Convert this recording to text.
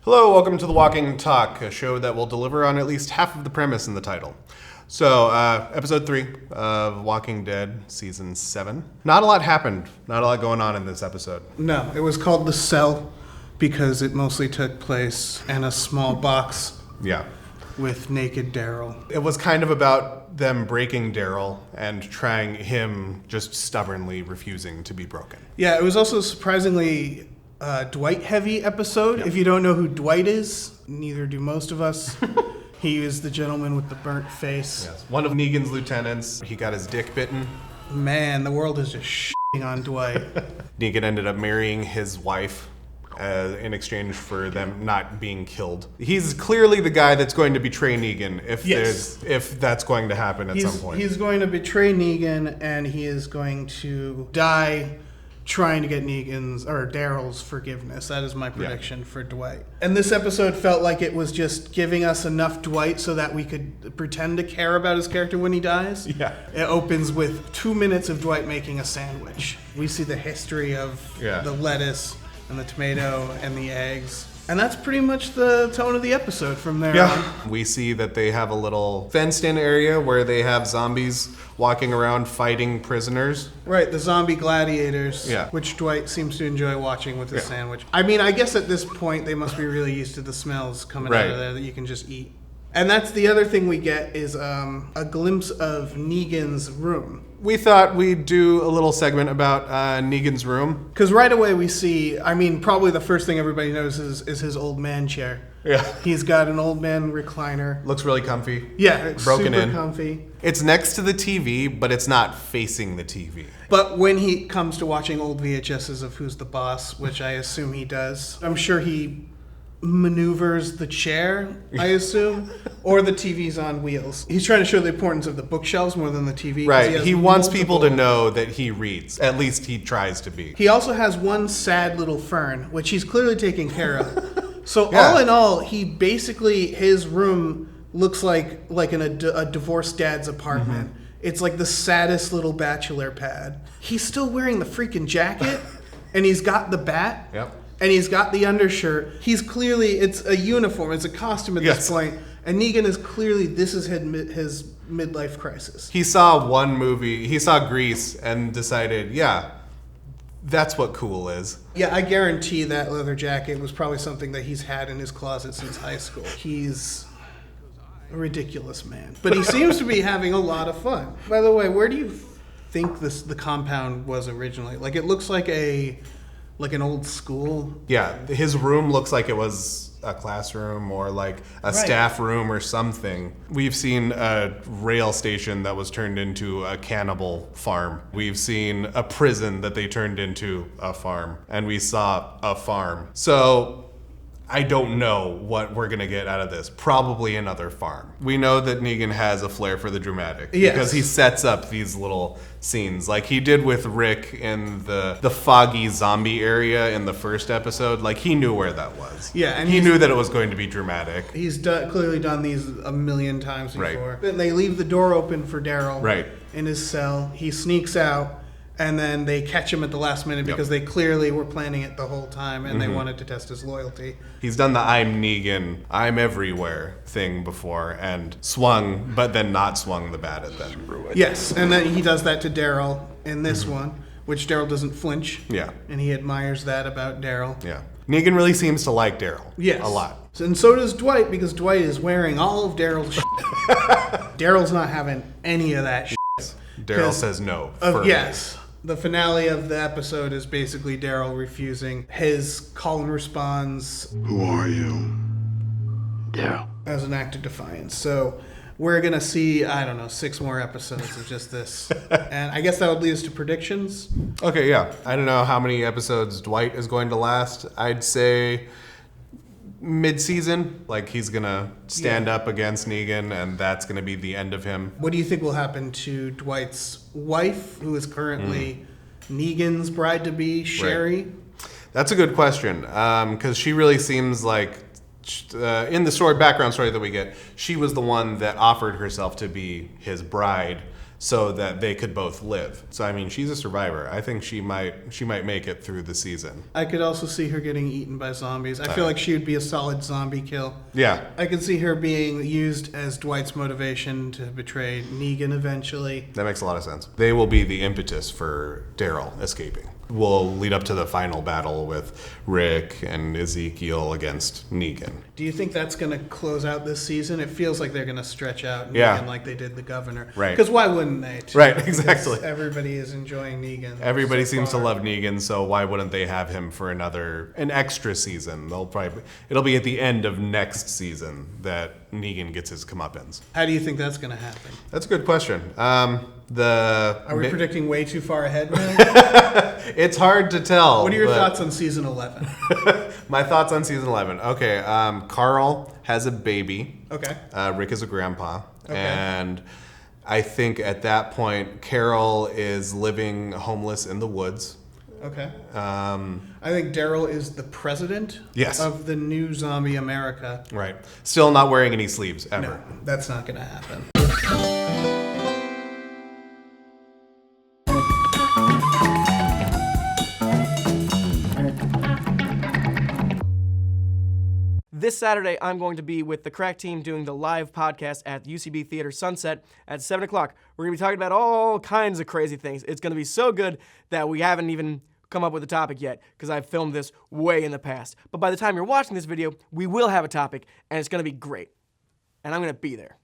Hello, welcome to The Walking Talk, a show that will deliver on at least half of the premise in the title. So, episode 3 of Walking Dead, season 7. Not a lot happened. Not a lot going on in this episode. No, it was called The Cell because it mostly took place in a small box. Yeah. With naked Daryl. It was kind of about them breaking Daryl and trying him just stubbornly refusing to be broken. Yeah, it was also surprisingly Dwight-heavy episode. Yep. If you don't know who Dwight is, neither do most of us. He is the gentleman with the burnt face. Yes. One of Negan's lieutenants. He got his dick bitten. Man, the world is just shitting on Dwight. Negan ended up marrying his wife in exchange for them not being killed. He's clearly the guy that's going to betray Negan if that's going to happen at some point. He's going to betray Negan, and he is going to die trying to get Daryl's forgiveness. That is my prediction for Dwight. And this episode felt like it was just giving us enough Dwight so that we could pretend to care about his character when he dies. Yeah. It opens with 2 minutes of Dwight making a sandwich. We see the history of the lettuce and the tomato and the eggs. And that's pretty much the tone of the episode from there on. We see that they have a little fenced-in area where they have zombies walking around fighting prisoners. Right, the zombie gladiators, which Dwight seems to enjoy watching with his sandwich. I mean, I guess at this point they must be really used to the smells coming out of there that you can just eat. And that's the other thing we get is a glimpse of Negan's room. We thought we'd do a little segment about Negan's room. Because right away we see, probably the first thing everybody notices is his old man chair. Yeah. He's got an old man recliner. Looks really comfy. Yeah, it's broken super in. Comfy. It's next to the TV, but it's not facing the TV. But when he comes to watching old VHSs of Who's the Boss, which I assume he does, I'm sure he maneuvers the chair, I assume, or the TV's on wheels. He's trying to show the importance of the bookshelves more than the TV. Right. He wants people to know that he reads. At least he tries to be. He also has one sad little fern, which he's clearly taking care of. So all in all, his room looks like a divorced dad's apartment. Mm-hmm. It's like the saddest little bachelor pad. He's still wearing the freaking jacket, and he's got the bat. Yep. And he's got the undershirt. He's clearly, it's a uniform, it's a costume at this point. And Negan is clearly, this is his midlife crisis. He saw one movie, he saw Grease, and decided, that's what cool is. Yeah, I guarantee that leather jacket was probably something that he's had in his closet since high school. He's a ridiculous man. But he seems to be having a lot of fun. By the way, where do you think the compound was originally? Like, it looks like an old school. Yeah, his room looks like it was a classroom or like a staff room or something. We've seen a rail station that was turned into a cannibal farm. We've seen a prison that they turned into a farm. And we saw a farm. So I don't know what we're going to get out of this. Probably another farm. We know that Negan has a flair for the dramatic. Yes. Because he sets up these little scenes. Like he did with Rick in the foggy zombie area in the first episode. Like he knew where that was. Yeah. And he knew that it was going to be dramatic. He's clearly done these a million times before. Right. Then they leave the door open for Daryl in his cell. He sneaks out. And then they catch him at the last minute because they clearly were planning it the whole time and they wanted to test his loyalty. He's done the I'm Negan, I'm everywhere thing before and swung, but then not swung the bat at them. Yes, and then he does that to Daryl in this one, which Daryl doesn't flinch. Yeah. And he admires that about Daryl. Yeah. Negan really seems to like Daryl. Yes. A lot. And so does Dwight because Dwight is wearing all of Daryl's shit. Daryl's not having any of that shit. Daryl says no. Yes. The finale of the episode is basically Daryl refusing. His call and responds, "Who are you?" Daryl. As an act of defiance. So we're going to see, 6 more episodes of just this. And I guess that would lead us to predictions. Okay, yeah. I don't know how many episodes Dwight is going to last. I'd say mid-season, like he's gonna stand up against Negan and that's gonna be the end of him. What do you think will happen to Dwight's wife, who is currently Negan's bride-to-be, Sherry? Right. That's a good question, because she really seems like, in the background story that we get, she was the one that offered herself to be his bride so that they could both live. So I mean, she's a survivor. I think she might make it through the season. I could also see her getting eaten by zombies. I feel like she would be a solid zombie kill. Yeah. I could see her being used as Dwight's motivation to betray Negan eventually. That makes a lot of sense. They will be the impetus for Daryl escaping. Will lead up to the final battle with Rick and Ezekiel against Negan. Do you think that's going to close out this season? It feels like they're going to stretch out Negan like they did the Governor. Right. Because why wouldn't they? Right, exactly. Because everybody is enjoying Negan. Everybody seems to love Negan, so why wouldn't they have him for an extra season? It'll be at the end of next season that Negan gets his comeuppance. How do you think that's going to happen? That's a good question. Are we predicting way too far ahead now? It's hard to tell. What are your thoughts on season 11? My thoughts on season 11. Okay, Carl has a baby. Okay. Rick is a grandpa. Okay. And I think at that point, Carol is living homeless in the woods. Okay. I think Daryl is the president of the new zombie America. Right. Still not wearing any sleeves, ever. No, that's not going to happen. This Saturday, I'm going to be with the Crack Team doing the live podcast at UCB Theater Sunset at 7 o'clock. We're going to be talking about all kinds of crazy things. It's going to be so good that we haven't even come up with a topic yet because I've filmed this way in the past. But by the time you're watching this video, we will have a topic, and it's going to be great. And I'm going to be there.